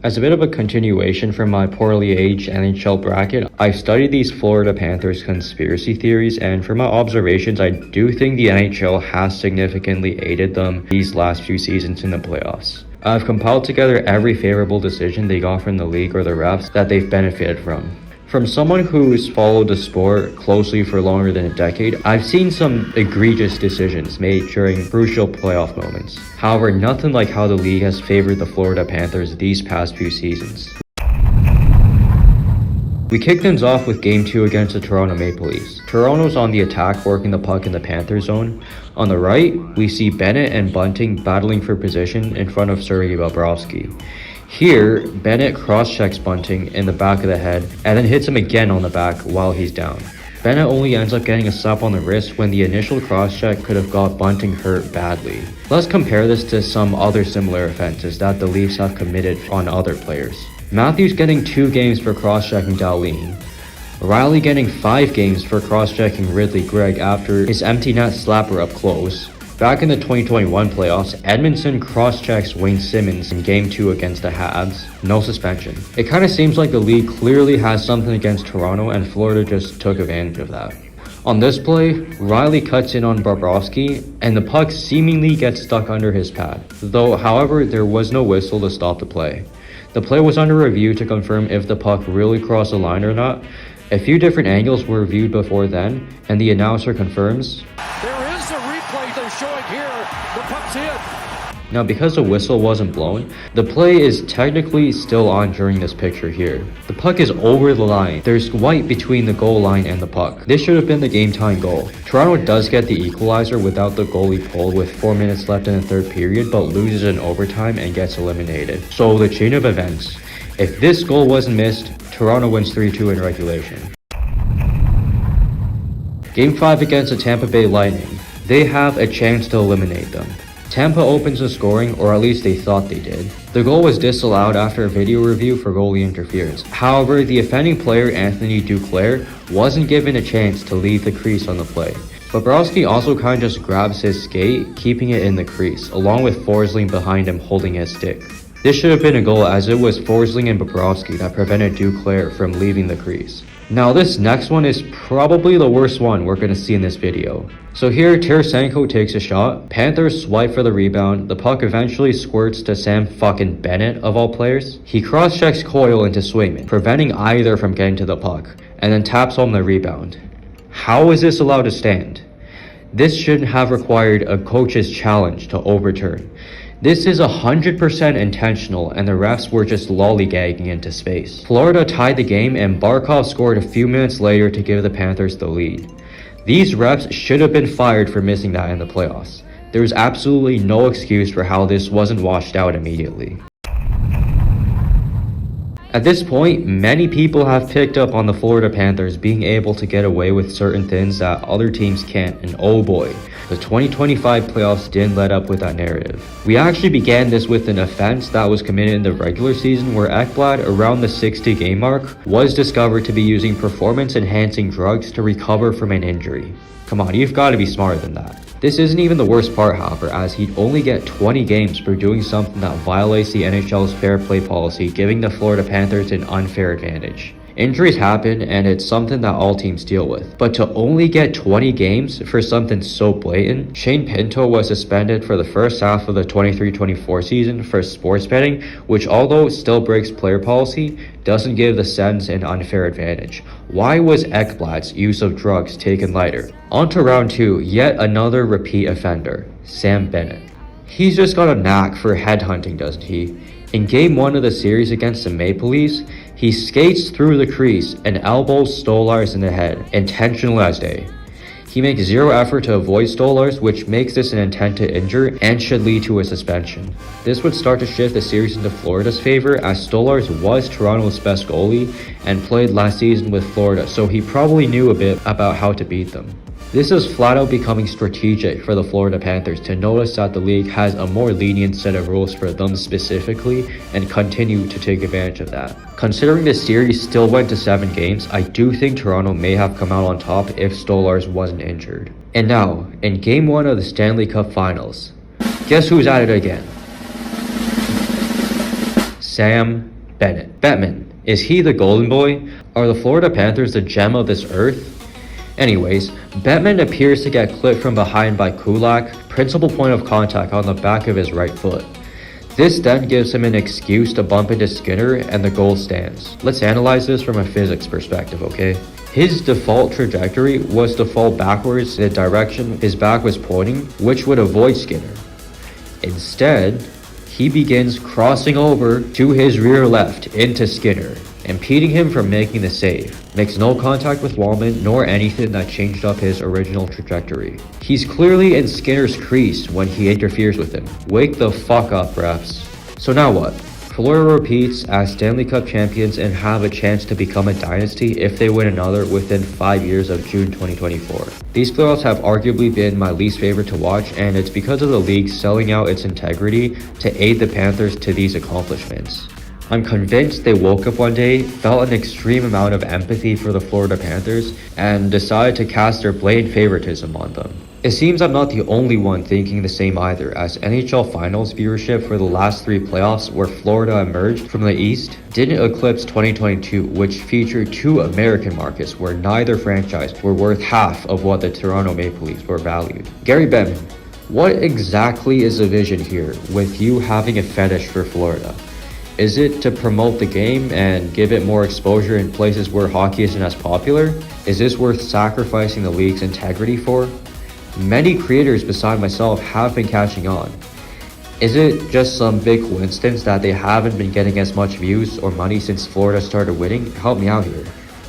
As a bit of a continuation from my poorly aged NHL bracket, I studied these Florida Panthers conspiracy theories, and from my observations, I do think the NHL has significantly aided them these last few seasons in the playoffs. I've compiled together every favorable decision they got from the league or the refs that they've benefited from. From someone who's followed the sport closely for longer than a decade, I've seen some egregious decisions made during crucial playoff moments. However, nothing like how the league has favored the Florida Panthers these past few seasons. We kick things off with Game 2 against the Toronto Maple Leafs. Toronto's on the attack, working the puck in the Panther zone. On the right, we see Bennett and Bunting battling for position in front of Sergei Bobrovsky. Here, Bennett cross-checks Bunting in the back of the head and then hits him again on the back while he's down. Bennett only ends up getting a slap on the wrist when the initial cross-check could have got Bunting hurt badly. Let's compare this to some other similar offenses that the Leafs have committed on other players. Matthews getting 2 games for cross-checking Dahlin. Riley getting 5 games for cross-checking Ridley Gregg after his empty net slapper up close. Back in the 2021 playoffs, Edmondson cross-checks Wayne Simmons in Game 2 against the Habs. No suspension. It kind of seems like the league clearly has something against Toronto, and Florida just took advantage of that. On this play, Riley cuts in on Bobrovsky, and the puck seemingly gets stuck under his pad. Though, however, there was no whistle to stop the play. The play was under review to confirm if the puck really crossed the line or not. A few different angles were viewed before then, and the announcer confirms, "There is a replay they're showing here. The puck's in." Now, because the whistle wasn't blown, the play is technically still on during this picture here. The puck is over the line. There's white between the goal line and the puck. This should have been the game-tying goal. Toronto does get the equalizer without the goalie pull with 4 minutes left in the third period, but loses in overtime and gets eliminated. So the chain of events. If this goal wasn't missed, Toronto wins 3-2 in regulation. Game 5 against the Tampa Bay Lightning. They have a chance to eliminate them. Tampa opens the scoring, or at least they thought they did. The goal was disallowed after a video review for goalie interference. However, the offending player Anthony Duclair wasn't given a chance to leave the crease on the play. Bobrovsky also kind of just grabs his skate, keeping it in the crease, along with Forsling behind him holding his stick. This should have been a goal, as it was Forsling and Bobrovsky that prevented Duclair from leaving the crease. Now this next one is probably the worst one we're going to see in this video. So here, Tarasenko takes a shot, Panthers swipe for the rebound, the puck eventually squirts to Sam fucking Bennett of all players. He cross-checks Coyle into Swayman, preventing either from getting to the puck, and then taps home the rebound. How is this allowed to stand? This shouldn't have required a coach's challenge to overturn. This is 100% intentional, and the refs were just lollygagging into space. Florida tied the game, and Barkov scored a few minutes later to give the Panthers the lead. These refs should have been fired for missing that in the playoffs. There was absolutely no excuse for how this wasn't washed out immediately. At this point, many people have picked up on the Florida Panthers being able to get away with certain things that other teams can't, and oh boy, the 2025 playoffs didn't let up with that narrative. We actually began this with an offense that was committed in the regular season, where Ekblad, around the 60-game mark, was discovered to be using performance-enhancing drugs to recover from an injury. Come on, you've got to be smarter than that. This isn't even the worst part, however, as he'd only get 20 games for doing something that violates the NHL's fair play policy, giving the Florida Panthers an unfair advantage. Injuries happen, and it's something that all teams deal with. But to only get 20 games for something so blatant, Shane Pinto was suspended for the first half of the 23-24 season for sports betting, which, although still breaks player policy, doesn't give the Sens an unfair advantage. Why was Ekblad's use of drugs taken lighter? On to round 2, yet another repeat offender, Sam Bennett. He's just got a knack for headhunting, doesn't he? In Game 1 of the series against the Maple Leafs, he skates through the crease and elbows Stolarz in the head, intentionally as day. He makes zero effort to avoid Stolarz, which makes this an intent to injure and should lead to a suspension. This would start to shift the series into Florida's favor, as Stolarz was Toronto's best goalie and played last season with Florida, so he probably knew a bit about how to beat them. This is flat out becoming strategic for the Florida Panthers to notice that the league has a more lenient set of rules for them specifically and continue to take advantage of that. Considering the series still went to 7 games, I do think Toronto may have come out on top if Stolarz wasn't injured. And now, in Game 1 of the Stanley Cup Finals, guess who's at it again? Sam Bennett. Bettman, is he the golden boy? Are the Florida Panthers the gem of this earth? Anyways, Bettman appears to get clipped from behind by Kulak, principal point of contact on the back of his right foot. This then gives him an excuse to bump into Skinner and the goal stands. Let's analyze this from a physics perspective, okay? His default trajectory was to fall backwards in the direction his back was pointing, which would avoid Skinner. Instead, he begins crossing over to his rear left into Skinner, impeding him from making the save. Makes no contact with Wallman nor anything that changed up his original trajectory. He's clearly in Skinner's crease when he interferes with him. Wake the fuck up, refs. So now what? Florida repeats as Stanley Cup champions and have a chance to become a dynasty if they win another within 5 years of June 2024. These playoffs have arguably been my least favorite to watch, and it's because of the league selling out its integrity to aid the Panthers to these accomplishments. I'm convinced they woke up one day, felt an extreme amount of empathy for the Florida Panthers, and decided to cast their blatant favoritism on them. It seems I'm not the only one thinking the same either, as NHL Finals viewership for the last 3 playoffs where Florida emerged from the East didn't eclipse 2022, which featured 2 American markets where neither franchise were worth half of what the Toronto Maple Leafs were valued. Gary Bettman, what exactly is the vision here with you having a fetish for Florida? Is it to promote the game and give it more exposure in places where hockey isn't as popular? Is this worth sacrificing the league's integrity for? Many creators beside myself have been catching on. Is it just some big coincidence that they haven't been getting as much views or money since Florida started winning? Help me out here.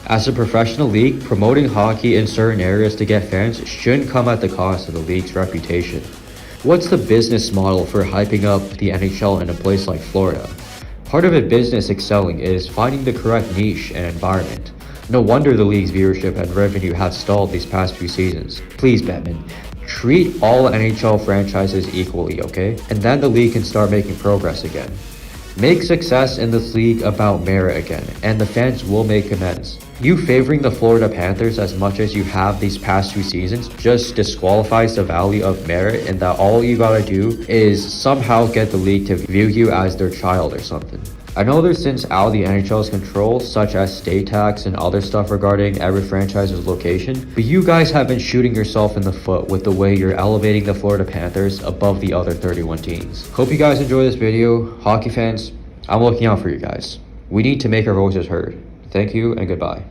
As a professional league, promoting hockey in certain areas to get fans shouldn't come at the cost of the league's reputation. What's the business model for hyping up the NHL in a place like Florida? Part of a business excelling is finding the correct niche and environment. No wonder the league's viewership and revenue have stalled these past few seasons. Please, Bettman, treat all NHL franchises equally, okay? And then the league can start making progress again. Make success in this league about merit again, and the fans will make amends. You favoring the Florida Panthers as much as you have these past 2 seasons just disqualifies the value of merit, and that all you gotta do is somehow get the league to view you as their child or something. I know there's since out of the NHL's control, such as state tax and other stuff regarding every franchise's location, but you guys have been shooting yourself in the foot with the way you're elevating the Florida Panthers above the other 31 teams. Hope you guys enjoy this video. Hockey fans, I'm looking out for you guys. We need to make our voices heard. Thank you and goodbye.